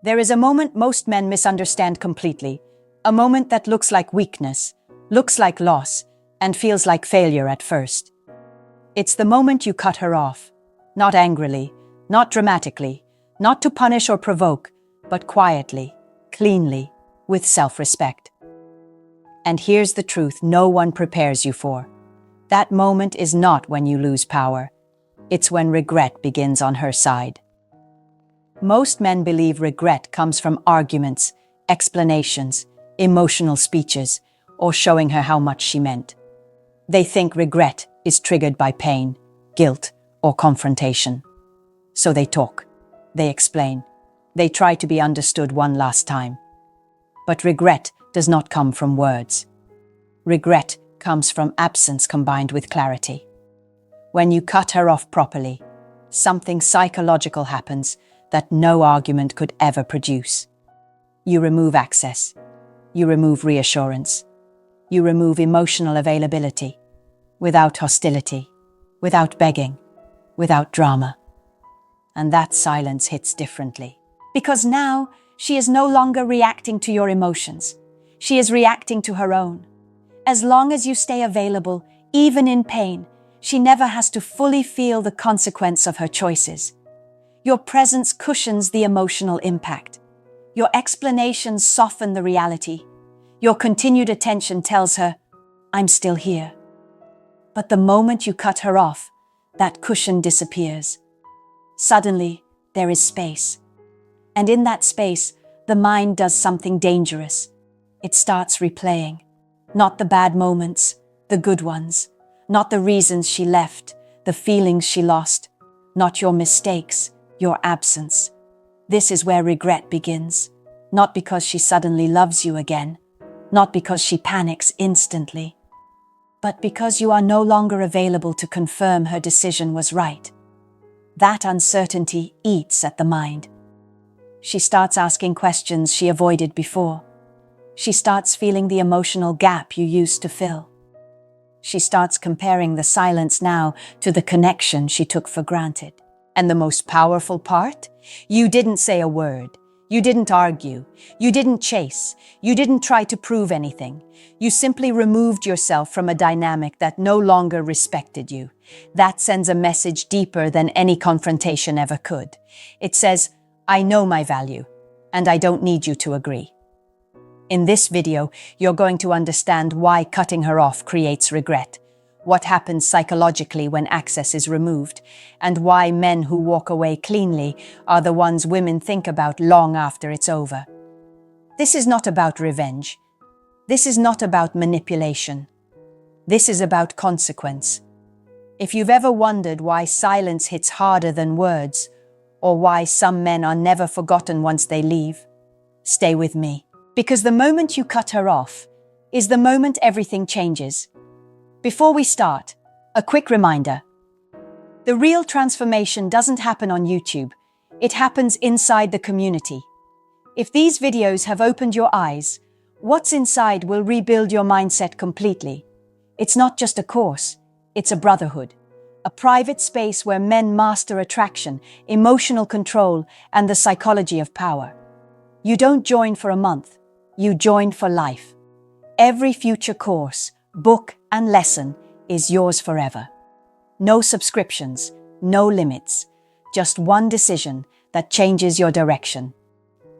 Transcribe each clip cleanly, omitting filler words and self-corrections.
There is a moment most men misunderstand completely, a moment that looks like weakness, looks like loss, and feels like failure at first. It's the moment you cut her off, not angrily, not dramatically, not to punish or provoke, but quietly, cleanly, with self-respect. And here's the truth no one prepares you for. That moment is not when you lose power. It's when regret begins on her side. Most men believe regret comes from arguments, explanations, emotional speeches, or showing her how much she meant. They think regret is triggered by pain, guilt, or confrontation. So they talk, they explain, they try to be understood one last time. But regret does not come from words. Regret comes from absence combined with clarity. When you cut her off properly, something psychological happens that no argument could ever produce. You remove access. You remove reassurance. You remove emotional availability. Without hostility. Without begging. Without drama. And that silence hits differently. Because now, she is no longer reacting to your emotions. She is reacting to her own. As long as you stay available, even in pain, she never has to fully feel the consequence of her choices. Your presence cushions the emotional impact. Your explanations soften the reality. Your continued attention tells her, I'm still here. But the moment you cut her off, that cushion disappears. Suddenly, there is space. And in that space, the mind does something dangerous. It starts replaying. Not the bad moments, the good ones. Not the reasons she left, the feelings she lost. Not your mistakes, your absence. This is where regret begins. Not because she suddenly loves you again. Not because she panics instantly. But because you are no longer available to confirm her decision was right. That uncertainty eats at the mind. She starts asking questions she avoided before. She starts feeling the emotional gap you used to fill. She starts comparing the silence now to the connection she took for granted. And the most powerful part? You didn't say a word. You didn't argue. You didn't chase. You didn't try to prove anything. You simply removed yourself from a dynamic that no longer respected you. That sends a message deeper than any confrontation ever could. It says, I know my value, and I don't need you to agree. In this video, you're going to understand why cutting her off creates regret, what happens psychologically when access is removed, and why men who walk away cleanly are the ones women think about long after it's over. This is not about revenge. This is not about manipulation. This is about consequence. If you've ever wondered why silence hits harder than words, or why some men are never forgotten once they leave, stay with me. Because the moment you cut her off is the moment everything changes. Before we start, a quick reminder. The real transformation doesn't happen on YouTube. It happens inside the community. If these videos have opened your eyes, what's inside will rebuild your mindset completely. It's not just a course, it's a brotherhood. A private space where men master attraction, emotional control, and the psychology of power. You don't join for a month, you join for life. Every future course, book, and lesson is yours forever. No subscriptions, no limits, just one decision that changes your direction.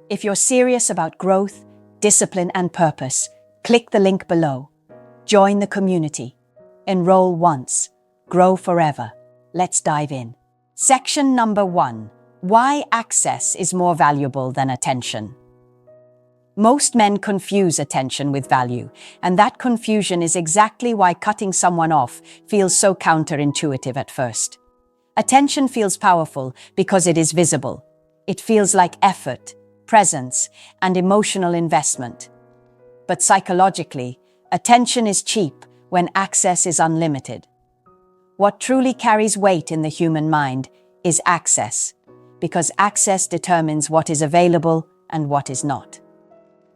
If you're serious about growth, discipline, and purpose, click the link below. Join the community. Enroll once, grow forever. Let's dive in. Section number 1. Why access is more valuable than attention. Most men confuse attention with value, and that confusion is exactly why cutting someone off feels so counterintuitive at first. Attention feels powerful because it is visible. It feels like effort, presence, and emotional investment. But psychologically, attention is cheap when access is unlimited. What truly carries weight in the human mind is access, because access determines what is available and what is not.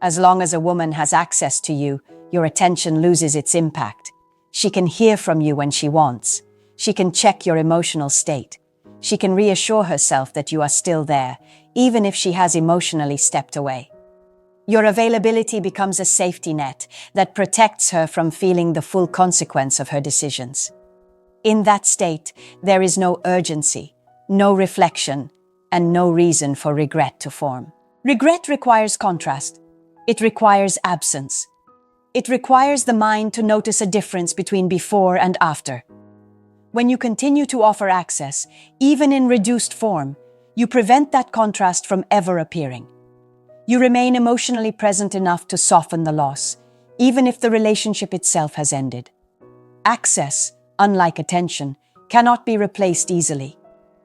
As long as a woman has access to you, your attention loses its impact. She can hear from you when she wants. She can check your emotional state. She can reassure herself that you are still there, even if she has emotionally stepped away. Your availability becomes a safety net that protects her from feeling the full consequence of her decisions. In that state, there is no urgency, no reflection, and no reason for regret to form. Regret requires contrast. It requires absence. It requires the mind to notice a difference between before and after. When you continue to offer access, even in reduced form, you prevent that contrast from ever appearing. You remain emotionally present enough to soften the loss, even if the relationship itself has ended. Access, unlike attention, cannot be replaced easily.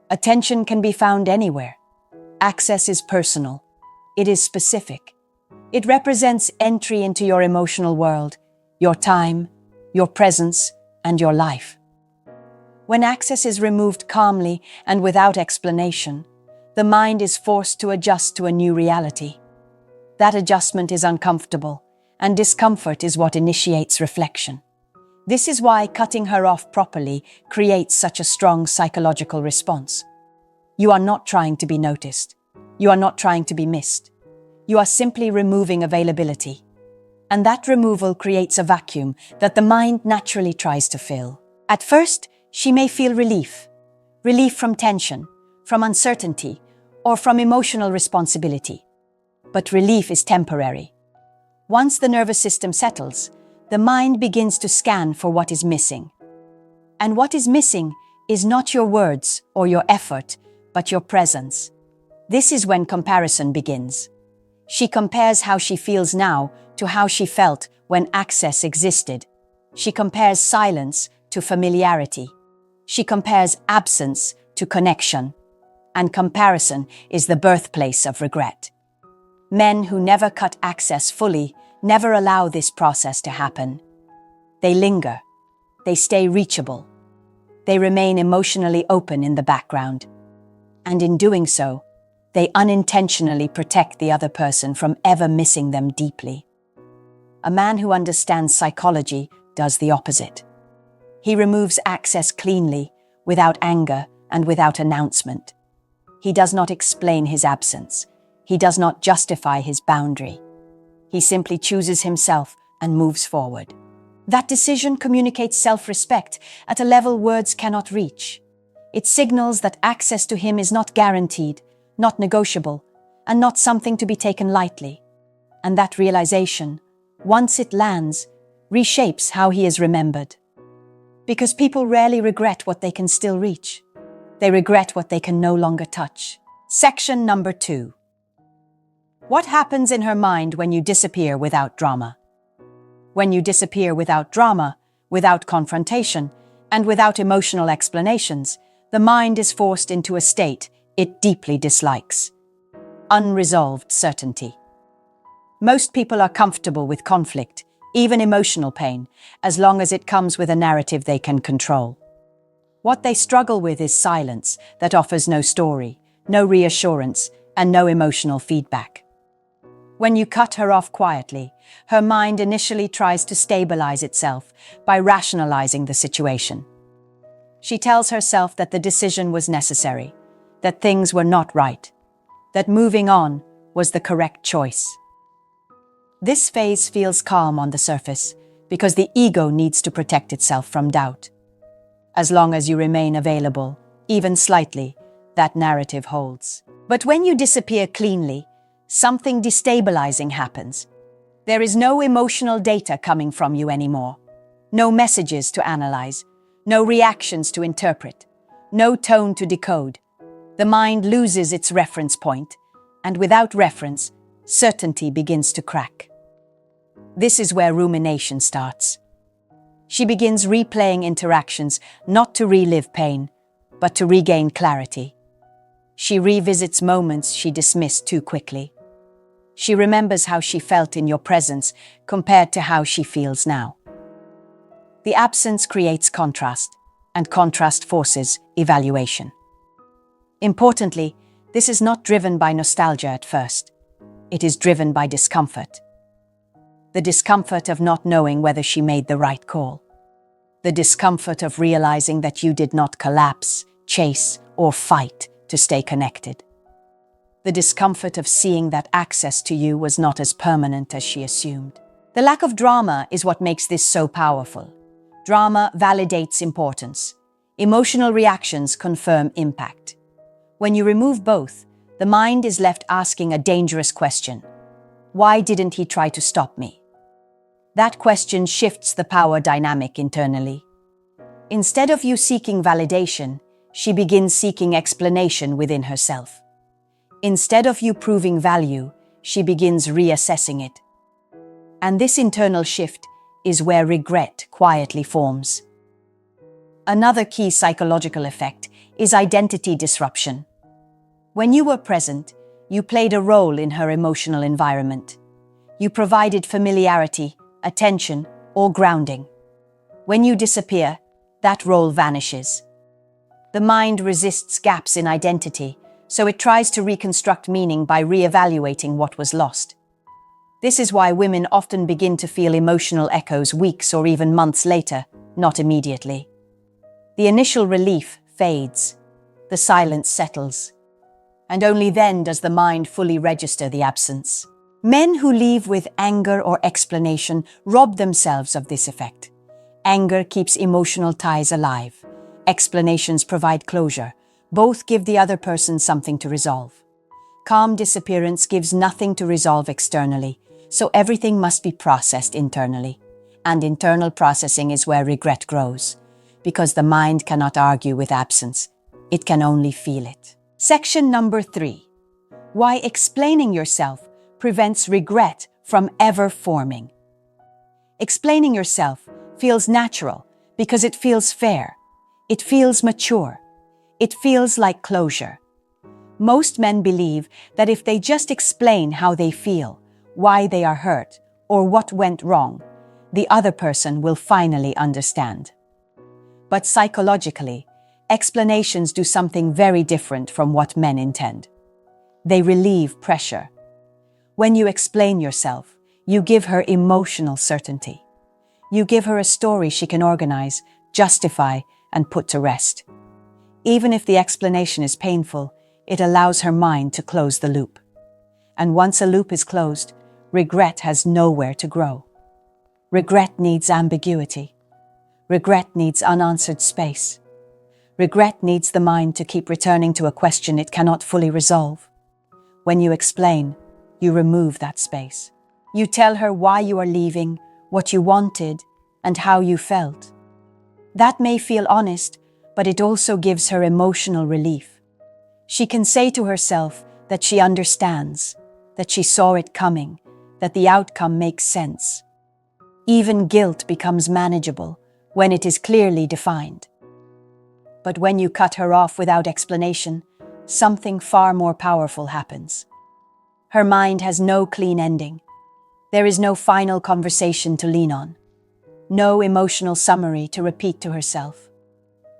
Attention can be found anywhere. Access is personal. It is specific. It represents entry into your emotional world, your time, your presence, and your life. When access is removed calmly and without explanation, the mind is forced to adjust to a new reality. That adjustment is uncomfortable, and discomfort is what initiates reflection. This is why cutting her off properly creates such a strong psychological response. You are not trying to be noticed. You are not trying to be missed. You are simply removing availability. And that removal creates a vacuum that the mind naturally tries to fill. At first, she may feel relief. Relief from tension, from uncertainty, or from emotional responsibility. But relief is temporary. Once the nervous system settles, the mind begins to scan for what is missing. And what is missing is not your words or your effort, but your presence. This is when comparison begins. She compares how she feels now to how she felt when access existed. She compares silence to familiarity. She compares absence to connection. And comparison is the birthplace of regret. Men who never cut access fully never allow this process to happen. They linger. They stay reachable. They remain emotionally open in the background. And in doing so, they unintentionally protect the other person from ever missing them deeply. A man who understands psychology does the opposite. He removes access cleanly, without anger and without announcement. He does not explain his absence. He does not justify his boundary. He simply chooses himself and moves forward. That decision communicates self-respect at a level words cannot reach. It signals that access to him is not guaranteed, not negotiable, and not something to be taken lightly. And that realization, once it lands, reshapes how he is remembered. Because people rarely regret what they can still reach. They regret what they can no longer touch. Section number 2. What happens in her mind when you disappear without drama? When you disappear without drama, without confrontation, and without emotional explanations, the mind is forced into a state it deeply dislikes. Unresolved certainty. Most people are comfortable with conflict, even emotional pain, as long as it comes with a narrative they can control. What they struggle with is silence that offers no story, no reassurance, and no emotional feedback. When you cut her off quietly, her mind initially tries to stabilize itself by rationalizing the situation. She tells herself that the decision was necessary, that things were not right, that moving on was the correct choice. This phase feels calm on the surface because the ego needs to protect itself from doubt. As long as you remain available, even slightly, that narrative holds. But when you disappear cleanly, something destabilizing happens. There is no emotional data coming from you anymore. No messages to analyze, no reactions to interpret, no tone to decode. The mind loses its reference point, and without reference, certainty begins to crack. This is where rumination starts. She begins replaying interactions not to relive pain, but to regain clarity. She revisits moments she dismissed too quickly. She remembers how she felt in your presence compared to how she feels now. The absence creates contrast, and contrast forces evaluation. Importantly, this is not driven by nostalgia at first. It is driven by discomfort. The discomfort of not knowing whether she made the right call. The discomfort of realizing that you did not collapse, chase, or fight to stay connected. The discomfort of seeing that access to you was not as permanent as she assumed. The lack of drama is what makes this so powerful. Drama validates importance. Emotional reactions confirm impact. When you remove both, the mind is left asking a dangerous question. Why didn't he try to stop me? That question shifts the power dynamic internally. Instead of you seeking validation, she begins seeking explanation within herself. Instead of you proving value, she begins reassessing it. And this internal shift is where regret quietly forms. Another key psychological effect is identity disruption. When you were present, you played a role in her emotional environment. You provided familiarity, attention, or grounding. When you disappear, that role vanishes. The mind resists gaps in identity, so it tries to reconstruct meaning by re-evaluating what was lost. This is why women often begin to feel emotional echoes weeks or even months later, not immediately. The initial relief fades, the silence settles, and only then does the mind fully register the absence. Men who leave with anger or explanation rob themselves of this effect. Anger keeps emotional ties alive. Explanations provide closure. Both give the other person something to resolve. Calm disappearance gives nothing to resolve externally, so everything must be processed internally. And internal processing is where regret grows, because the mind cannot argue with absence. It can only feel it. Section number 3. Why explaining yourself prevents regret from ever forming. Explaining yourself feels natural because it feels fair. It feels mature. It feels like closure. Most men believe that if they just explain how they feel, why they are hurt, or what went wrong, the other person will finally understand. But psychologically, explanations do something very different from what men intend. They relieve pressure. When you explain yourself, you give her emotional certainty. You give her a story she can organize, justify, and put to rest. Even if the explanation is painful, it allows her mind to close the loop. And once a loop is closed, regret has nowhere to grow. Regret needs ambiguity. Regret needs unanswered space. Regret needs the mind to keep returning to a question it cannot fully resolve. When you explain, you remove that space. You tell her why you are leaving, what you wanted, and how you felt. That may feel honest, but it also gives her emotional relief. She can say to herself that she understands, that she saw it coming, that the outcome makes sense. Even guilt becomes manageable when it is clearly defined. But when you cut her off without explanation, something far more powerful happens. Her mind has no clean ending. There is no final conversation to lean on. No emotional summary to repeat to herself.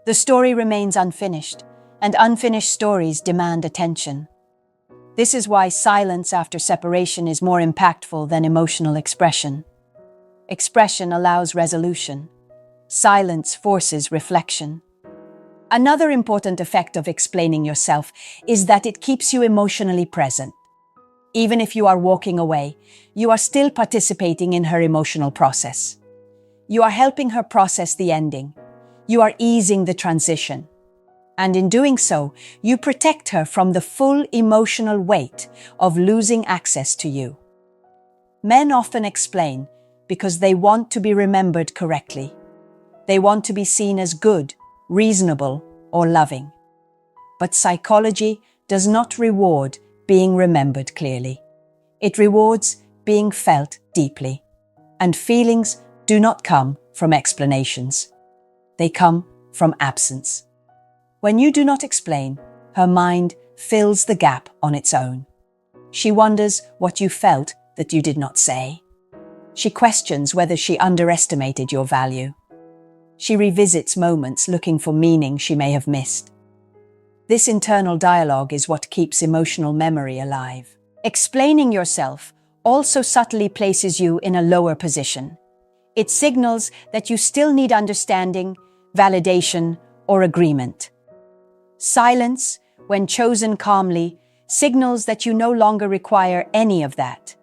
The story remains unfinished, and unfinished stories demand attention. This is why silence after separation is more impactful than emotional expression. Expression allows resolution. Silence forces reflection. Another important effect of explaining yourself is that it keeps you emotionally present. Even if you are walking away, you are still participating in her emotional process. You are helping her process the ending. You are easing the transition. And in doing so, you protect her from the full emotional weight of losing access to you. Men often explain because they want to be remembered correctly. They want to be seen as good, reasonable, or loving. But psychology does not reward being remembered clearly. It rewards being felt deeply. And feelings do not come from explanations. They come from absence. When you do not explain, her mind fills the gap on its own. She wonders what you felt that you did not say. She questions whether she underestimated your value. She revisits moments looking for meaning she may have missed. This internal dialogue is what keeps emotional memory alive. Explaining yourself also subtly places you in a lower position. It signals that you still need understanding, validation, or agreement. Silence, when chosen calmly, signals that you no longer require any of that.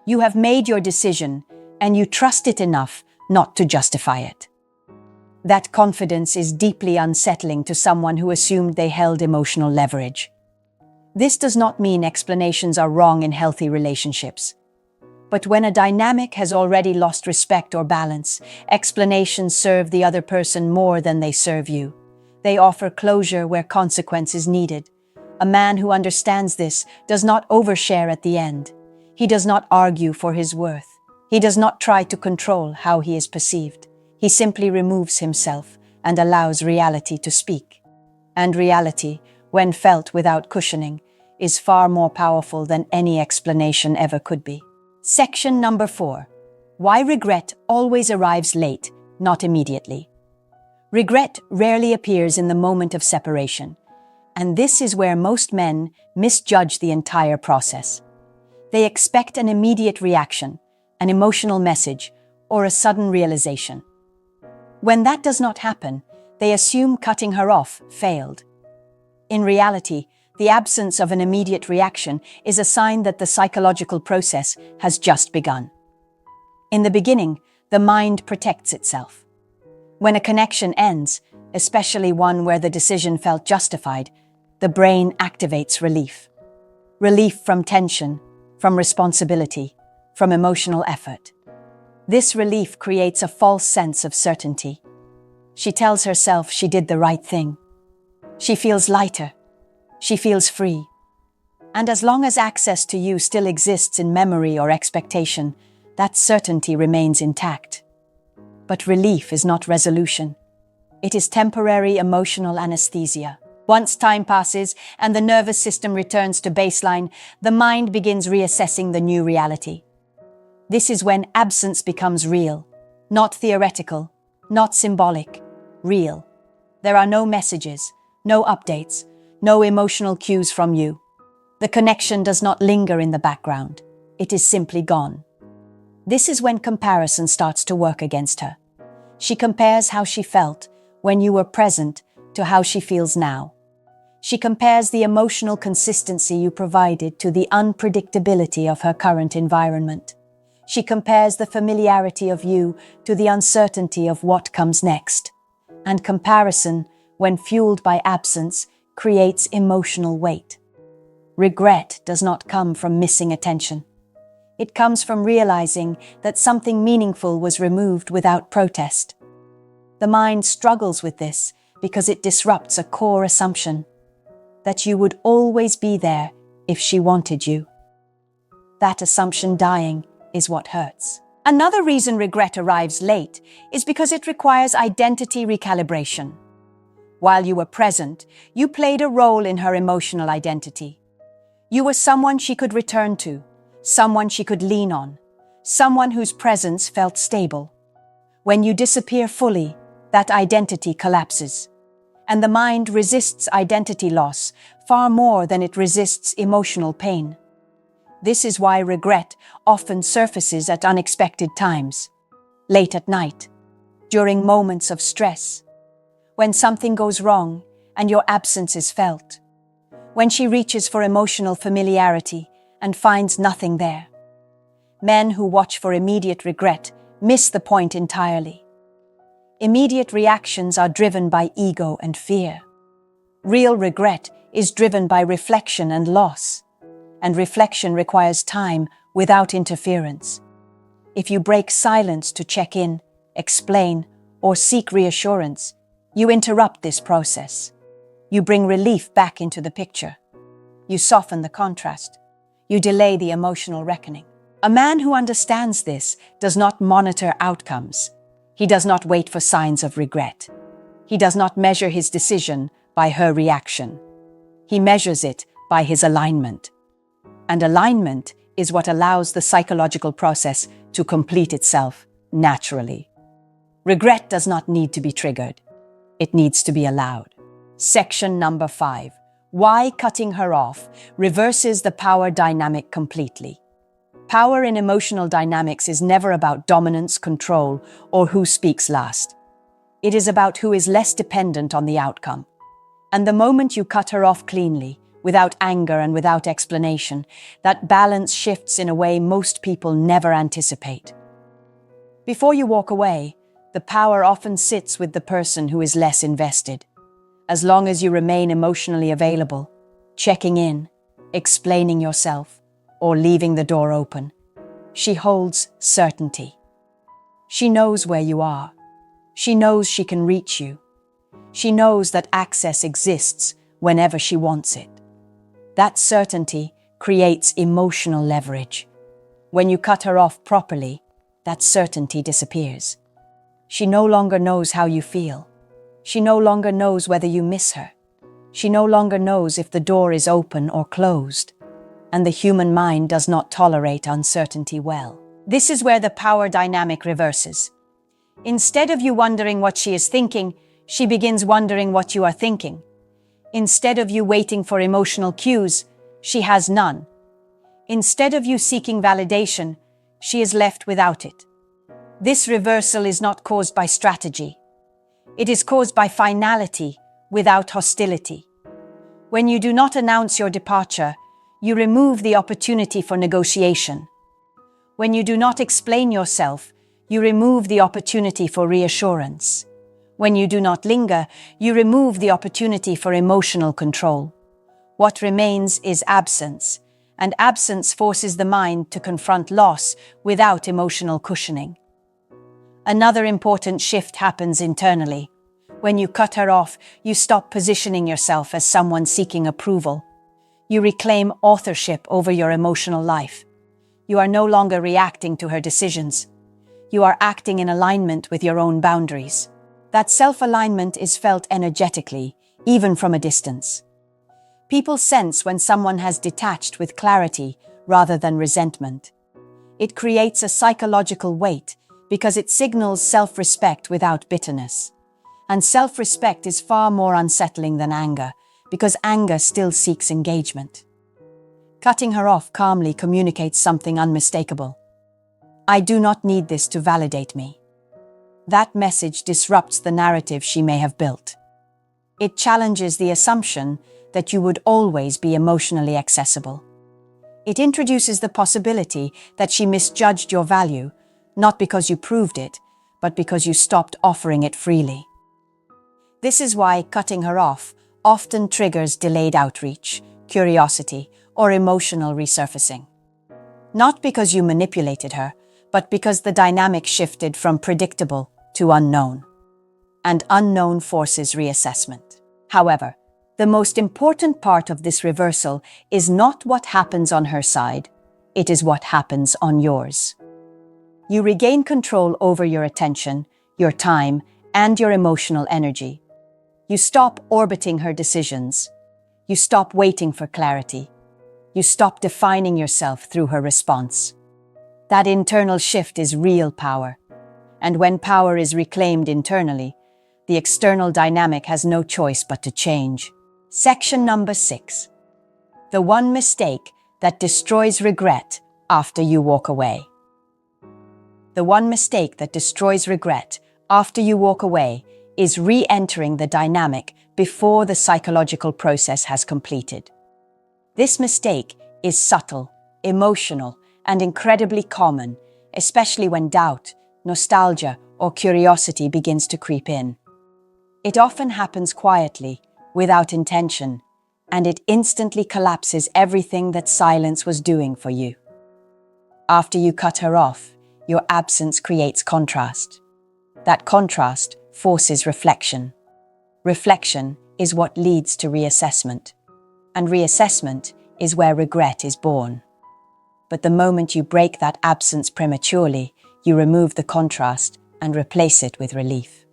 You have made your decision, and you trust it enough not to justify it. That confidence is deeply unsettling to someone who assumed they held emotional leverage. This does not mean explanations are wrong in healthy relationships. But when a dynamic has already lost respect or balance, explanations serve the other person more than they serve you. They offer closure where consequence is needed. A man who understands this does not overshare at the end. He does not argue for his worth. He does not try to control how he is perceived. He simply removes himself and allows reality to speak. And reality, when felt without cushioning, is far more powerful than any explanation ever could be. Section number 4. Why regret always arrives late, not immediately. Regret rarely appears in the moment of separation, and this is where most men misjudge the entire process. They expect an immediate reaction, an emotional message, or a sudden realization. When that does not happen, they assume cutting her off failed. In reality, the absence of an immediate reaction is a sign that the psychological process has just begun. In the beginning, the mind protects itself. When a connection ends, especially one where the decision felt justified, the brain activates relief. Relief from tension, from responsibility, from emotional effort. This relief creates a false sense of certainty. She tells herself she did the right thing. She feels lighter. She feels free. And as long as access to you still exists in memory or expectation, that certainty remains intact. But relief is not resolution. It is temporary emotional anesthesia. Once time passes and the nervous system returns to baseline, the mind begins reassessing the new reality. This is when absence becomes real, not theoretical, not symbolic, real. There are no messages, no updates, no emotional cues from you. The connection does not linger in the background. It is simply gone. This is when comparison starts to work against her. She compares how she felt when you were present to how she feels now. She compares the emotional consistency you provided to the unpredictability of her current environment. She compares the familiarity of you to the uncertainty of what comes next. And comparison, when fueled by absence, creates emotional weight. Regret does not come from missing attention. It comes from realizing that something meaningful was removed without protest. The mind struggles with this because it disrupts a core assumption, that you would always be there if she wanted you. That assumption dying is what hurts. Another reason regret arrives late is because it requires identity recalibration. While you were present, you played a role in her emotional identity. You were someone she could return to, someone she could lean on, someone whose presence felt stable. When you disappear fully, that identity collapses. And the mind resists identity loss far more than it resists emotional pain. This is why regret often surfaces at unexpected times, late at night, during moments of stress, when something goes wrong and your absence is felt, when she reaches for emotional familiarity and finds nothing there. Men who watch for immediate regret miss the point entirely. Immediate reactions are driven by ego and fear. Real regret is driven by reflection and loss, and reflection requires time without interference. If you break silence to check in, explain, or seek reassurance, you interrupt this process. You bring relief back into the picture. You soften the contrast. You delay the emotional reckoning. A man who understands this does not monitor outcomes. He does not wait for signs of regret. He does not measure his decision by her reaction. He measures it by his alignment. And alignment is what allows the psychological process to complete itself naturally. Regret does not need to be triggered. It needs to be allowed. Section number 5. Why cutting her off reverses the power dynamic completely. Power in emotional dynamics is never about dominance, control, or who speaks last. It is about who is less dependent on the outcome. And the moment you cut her off cleanly, without anger and without explanation, that balance shifts in a way most people never anticipate. Before you walk away, the power often sits with the person who is less invested. As long as you remain emotionally available, checking in, explaining yourself, or leaving the door open, she holds certainty. She knows where you are. She knows she can reach you. She knows that access exists whenever she wants it. That certainty creates emotional leverage. When you cut her off properly, that certainty disappears. She no longer knows how you feel. She no longer knows whether you miss her. She no longer knows if the door is open or closed. And the human mind does not tolerate uncertainty well. This is where the power dynamic reverses. Instead of you wondering what she is thinking, she begins wondering what you are thinking. Instead of you waiting for emotional cues, she has none. Instead of you seeking validation, she is left without it. This reversal is not caused by strategy. It is caused by finality without hostility. When you do not announce your departure, you remove the opportunity for negotiation. When you do not explain yourself, you remove the opportunity for reassurance. When you do not linger, you remove the opportunity for emotional control. What remains is absence, and absence forces the mind to confront loss without emotional cushioning. Another important shift happens internally. When you cut her off, you stop positioning yourself as someone seeking approval. You reclaim authorship over your emotional life. You are no longer reacting to her decisions. You are acting in alignment with your own boundaries. That self-alignment is felt energetically, even from a distance. People sense when someone has detached with clarity rather than resentment. It creates a psychological weight because it signals self-respect without bitterness. And self-respect is far more unsettling than anger, because anger still seeks engagement. Cutting her off calmly communicates something unmistakable. I do not need this to validate me. That message disrupts the narrative she may have built. It challenges the assumption that you would always be emotionally accessible. It introduces the possibility that she misjudged your value, not because you proved it, but because you stopped offering it freely. This is why cutting her off often triggers delayed outreach, curiosity, or emotional resurfacing. Not because you manipulated her, but because the dynamic shifted from predictable to unknown. And unknown forces reassessment. However, the most important part of this reversal is not what happens on her side, it is what happens on yours. You regain control over your attention, your time, and your emotional energy. You stop orbiting her decisions. You stop waiting for clarity. You stop defining yourself through her response. That internal shift is real power. And when power is reclaimed internally, the external dynamic has no choice but to change. Section number 6. The one mistake that destroys regret after you walk away. The one mistake that destroys regret after you walk away is re-entering the dynamic before the psychological process has completed. This mistake is subtle, emotional, and incredibly common, especially when doubt, nostalgia, or curiosity begins to creep in. It often happens quietly, without intention, and it instantly collapses everything that silence was doing for you. After you cut her off, your absence creates contrast. That contrast forces reflection. Reflection is what leads to reassessment, and reassessment is where regret is born. But the moment you break that absence prematurely, you remove the contrast and replace it with relief.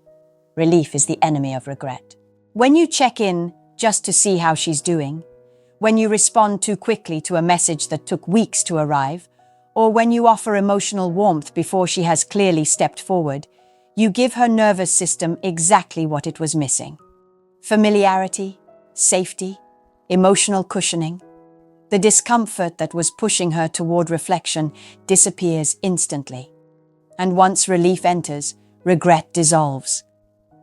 Relief is the enemy of regret. When you check in just to see how she's doing, when you respond too quickly to a message that took weeks to arrive, or when you offer emotional warmth before she has clearly stepped forward, you give her nervous system exactly what it was missing. Familiarity, safety, emotional cushioning. The discomfort that was pushing her toward reflection disappears instantly. And once relief enters, regret dissolves.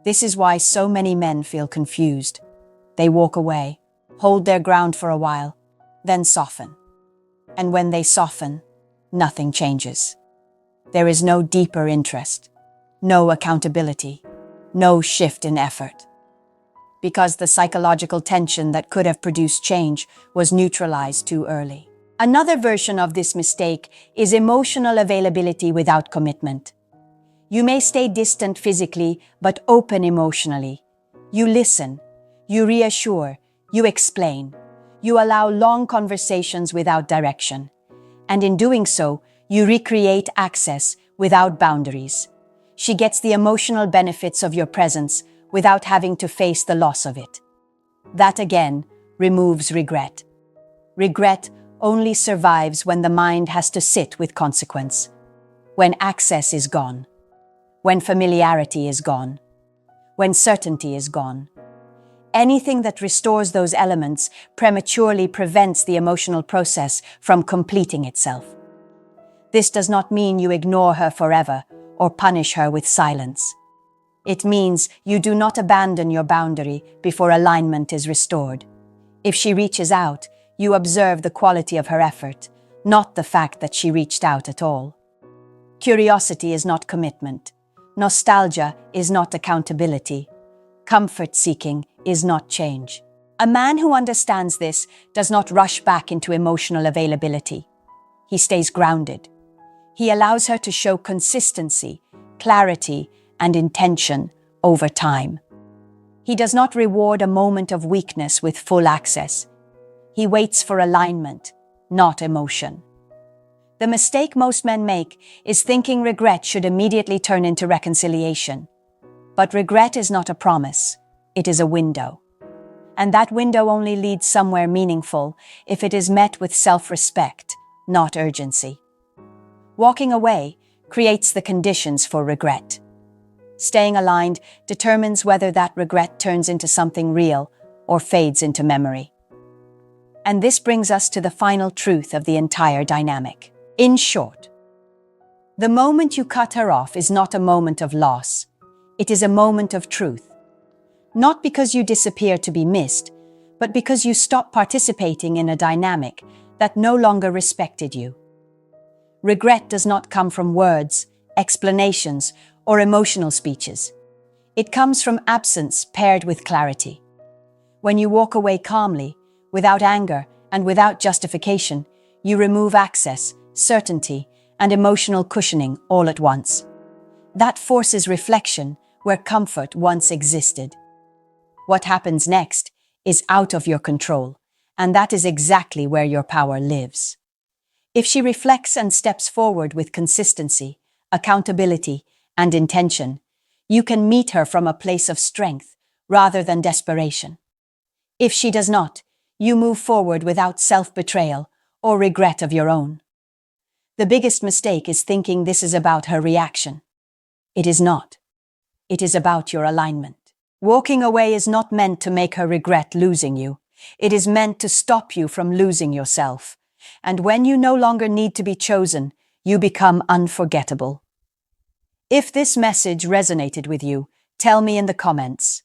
This is why so many men feel confused. They walk away, hold their ground for a while, then soften. And when they soften, nothing changes. There is no deeper interest, no accountability, no shift in effort. Because the psychological tension that could have produced change was neutralized too early. Another version of this mistake is emotional availability without commitment. You may stay distant physically, but open emotionally. You listen, you reassure, you explain. You allow long conversations without direction. And in doing so, you recreate access without boundaries. She gets the emotional benefits of your presence without having to face the loss of it. That again removes regret. Regret only survives when the mind has to sit with consequence. When access is gone. When familiarity is gone. When certainty is gone. Anything that restores those elements prematurely prevents the emotional process from completing itself. This does not mean you ignore her forever or punish her with silence. It means you do not abandon your boundary before alignment is restored. If she reaches out, you observe the quality of her effort, not the fact that she reached out at all. Curiosity is not commitment. Nostalgia is not accountability. Comfort-seeking is not change. A man who understands this does not rush back into emotional availability. He stays grounded. He allows her to show consistency, clarity, and intention over time. He does not reward a moment of weakness with full access. He waits for alignment, not emotion. The mistake most men make is thinking regret should immediately turn into reconciliation. But regret is not a promise, it is a window. And that window only leads somewhere meaningful if it is met with self-respect, not urgency. Walking away creates the conditions for regret. Staying aligned determines whether that regret turns into something real or fades into memory. And this brings us to the final truth of the entire dynamic. In short, the moment you cut her off is not a moment of loss. It is a moment of truth. Not because you disappear to be missed, but because you stop participating in a dynamic that no longer respected you. Regret does not come from words, explanations, or emotional speeches. It comes from absence paired with clarity. When you walk away calmly, without anger and without justification, you remove access, certainty, and emotional cushioning all at once. That forces reflection where comfort once existed. What happens next is out of your control, and that is exactly where your power lives. If she reflects and steps forward with consistency, accountability, and intention, you can meet her from a place of strength rather than desperation. If she does not, you move forward without self-betrayal or regret of your own. The biggest mistake is thinking this is about her reaction. It is not. It is about your alignment. Walking away is not meant to make her regret losing you. It is meant to stop you from losing yourself. And when you no longer need to be chosen, you become unforgettable. If this message resonated with you, tell me in the comments.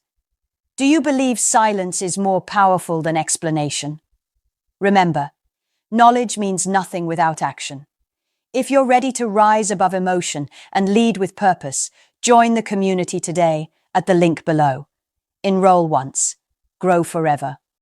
Do you believe silence is more powerful than explanation? Remember, knowledge means nothing without action. If you're ready to rise above emotion and lead with purpose, join the community today at the link below. Enroll once, grow forever.